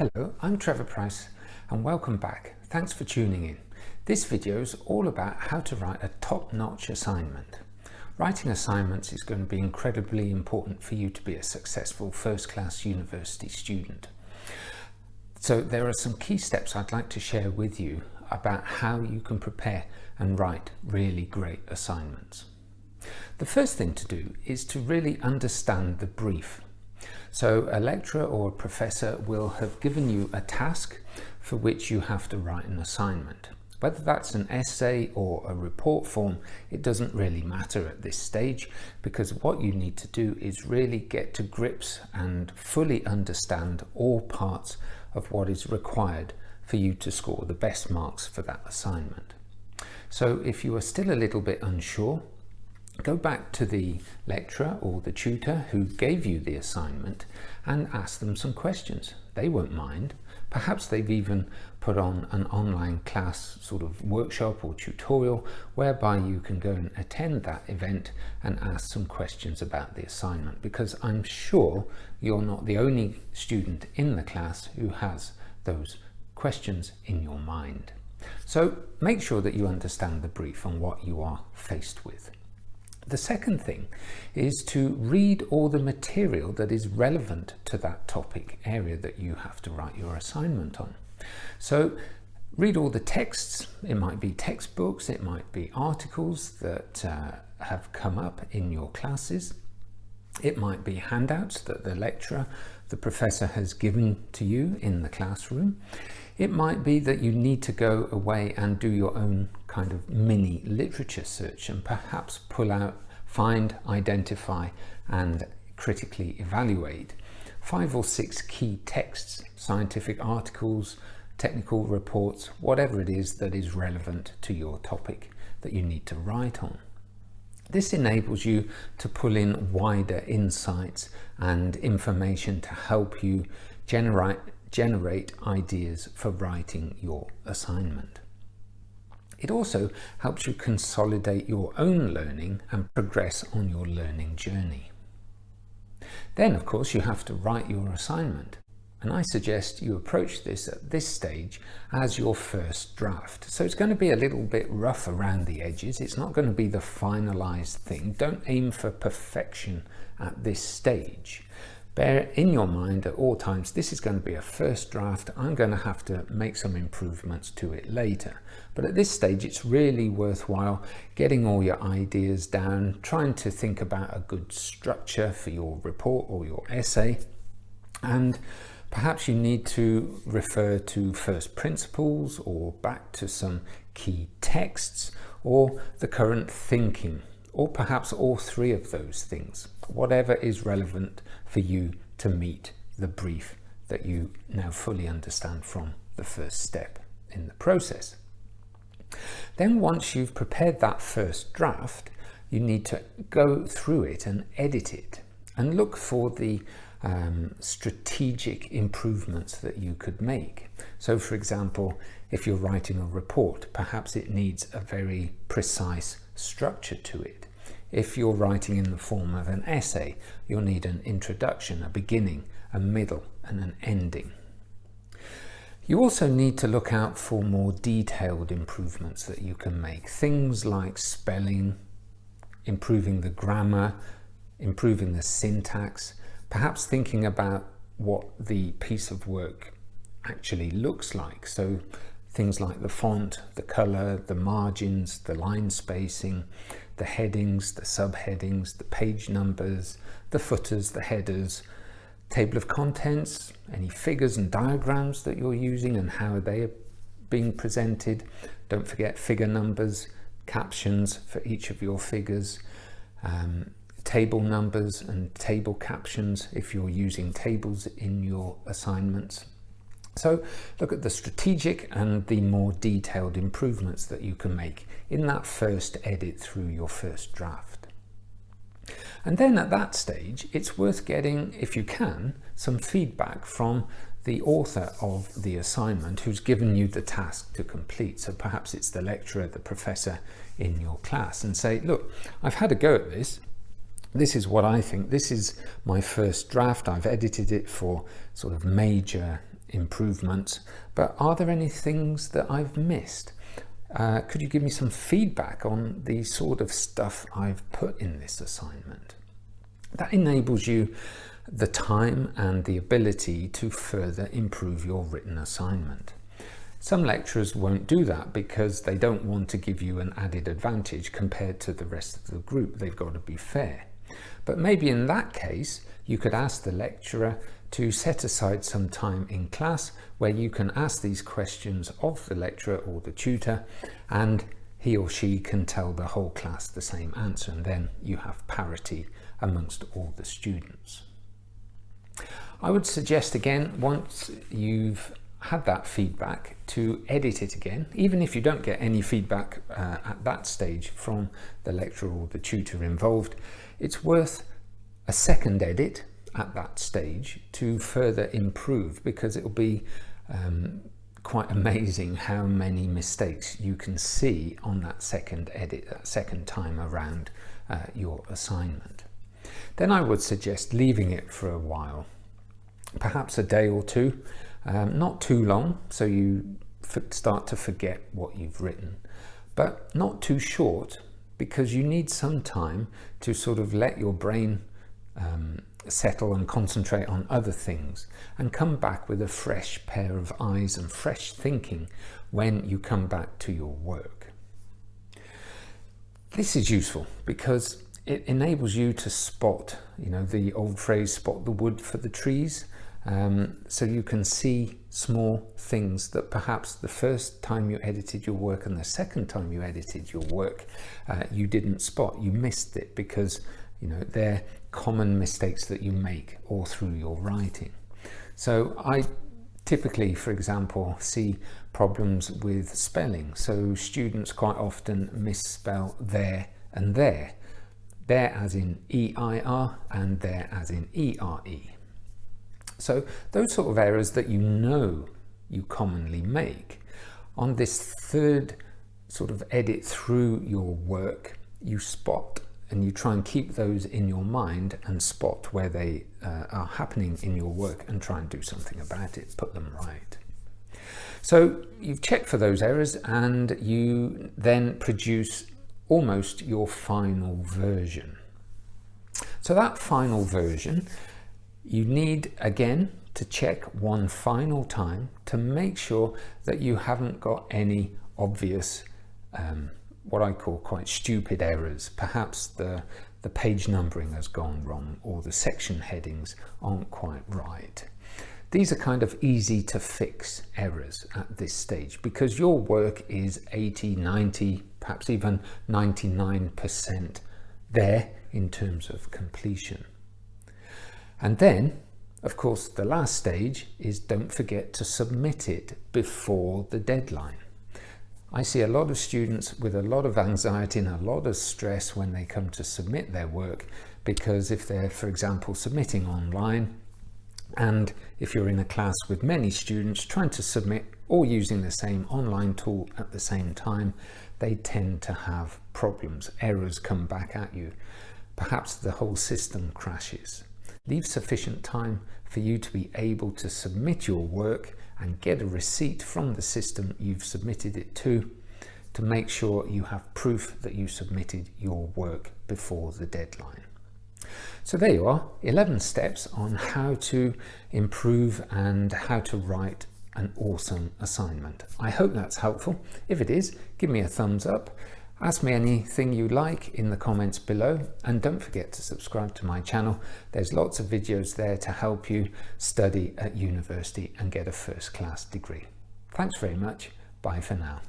Hello, I'm Trevor Price and welcome back. Thanks for tuning in. This video is all about how to write a top-notch assignment. Writing assignments is going to be incredibly important for you to be a successful first-class university student. So there are some key steps I'd like to share with you about how you can prepare and write really great assignments. The first thing to do is to really understand the brief. So a lecturer or a professor will have given you a task for which you have to write an assignment. Whether that's an essay or a report form, it doesn't really matter at this stage, because what you need to do is really get to grips and fully understand all parts of what is required for you to score the best marks for that assignment. So if you are still a little bit unsure, go back to the lecturer or the tutor who gave you the assignment and ask them some questions. They won't mind. Perhaps they've even put on an online class sort of workshop or tutorial whereby you can go and attend that event and ask some questions about the assignment, because I'm sure you're not the only student in the class who has those questions in your mind. So make sure that you understand the brief and what you are faced with. The second thing is to read all the material that is relevant to that topic area that you have to write your assignment on. So read all the texts. It might be textbooks, it might be articles that have come up in your classes. It might be handouts that the lecturer, the professor has given to you in the classroom. It might be that you need to go away and do your own kind of mini literature search and perhaps pull out, find, identify and critically evaluate 5 or 6 key texts, scientific articles, technical reports, whatever it is that is relevant to your topic that you need to write on. This enables you to pull in wider insights and information to help you generate ideas for writing your assignment. It also helps you consolidate your own learning and progress on your learning journey. Then, of course, you have to write your assignment. And I suggest you approach this at this stage as your first draft. So it's going to be a little bit rough around the edges. It's not going to be the finalized thing. Don't aim for perfection at this stage. Bear in your mind at all times, this is going to be a first draft. I'm going to have to make some improvements to it later. But at this stage, it's really worthwhile getting all your ideas down, trying to think about a good structure for your report or your essay. And perhaps you need to refer to first principles or back to some key texts or the current thinking, or perhaps all 3 of those things, whatever is relevant for you to meet the brief that you now fully understand from the first step in the process. Then once you've prepared that first draft, you need to go through it and edit it and look for the strategic improvements that you could make. So for example, if you're writing a report, perhaps it needs a very precise structure to it. If you're writing in the form of an essay, you'll need an introduction, a beginning, a middle and an ending. You also need to look out for more detailed improvements that you can make. Things like spelling, improving the grammar, improving the syntax, perhaps thinking about what the piece of work actually looks like. So things like the font, the color, the margins, the line spacing, the headings, the subheadings, the page numbers, the footers, the headers, table of contents, any figures and diagrams that you're using and how they are being presented. Don't forget figure numbers, captions for each of your figures, table numbers and table captions if you're using tables in your assignments. So look at the strategic and the more detailed improvements that you can make in that first edit through your first draft. And then at that stage, it's worth getting, if you can, some feedback from the author of the assignment who's given you the task to complete. So perhaps it's the lecturer, the professor in your class, and say, look, I've had a go at this. This is what I think. This is my first draft. I've edited it for sort of major improvements, but are there any things that I've missed? Could you give me some feedback on the sort of stuff I've put in this assignment? That enables you the time and the ability to further improve your written assignment. Some lecturers won't do that because they don't want to give you an added advantage compared to the rest of the group. They've got to be fair. But maybe in that case, you could ask the lecturer to set aside some time in class where you can ask these questions of the lecturer or the tutor, and he or she can tell the whole class the same answer, and then you have parity amongst all the students. I would suggest again, once you've had that feedback, to edit it again, even if you don't get any feedback at that stage from the lecturer or the tutor involved. It's worth a second edit at that stage to further improve, because it will be quite amazing how many mistakes you can see on that second edit, that second time around your assignment. Then I would suggest leaving it for a while, perhaps a day or two, not too long, so you start to forget what you've written, but not too short, because you need some time to sort of let your brain settle and concentrate on other things, and come back with a fresh pair of eyes and fresh thinking when you come back to your work. This is useful because it enables you to spot, the old phrase, spot the wood for the trees. So you can see small things that perhaps the first time you edited your work and the second time you edited your work, you didn't spot. You missed it because they're common mistakes that you make all through your writing. So I typically, for example, see problems with spelling. So students quite often misspell there and there. There as in E-I-R and there as in E-R-E. So those sort of errors that you commonly make, on this third sort of edit through your work, you spot and you try and keep those in your mind and spot where they are happening in your work and try and do something about it, put them right. So you've checked for those errors and you then produce almost your final version. So that final version, you need again to check one final time to make sure that you haven't got any obvious what I call quite stupid errors. Perhaps the page numbering has gone wrong, or the section headings aren't quite right. These are kind of easy to fix errors at this stage, because your work is 80, 90, perhaps even 99% there in terms of completion. And then, of course, the last stage is don't forget to submit it before the deadline. I see a lot of students with a lot of anxiety and a lot of stress when they come to submit their work, because if they're, for example, submitting online, and if you're in a class with many students trying to submit all using the same online tool at the same time, they tend to have problems. Errors come back at you. Perhaps the whole system crashes. Leave sufficient time for you to be able to submit your work and get a receipt from the system you've submitted it to make sure you have proof that you submitted your work before the deadline. So there you are, 11 steps on how to improve and how to write an awesome assignment. I hope that's helpful. If it is, give me a thumbs up. Ask me anything you like in the comments below, and don't forget to subscribe to my channel. There's lots of videos there to help you study at university and get a first-class degree. Thanks very much. Bye for now.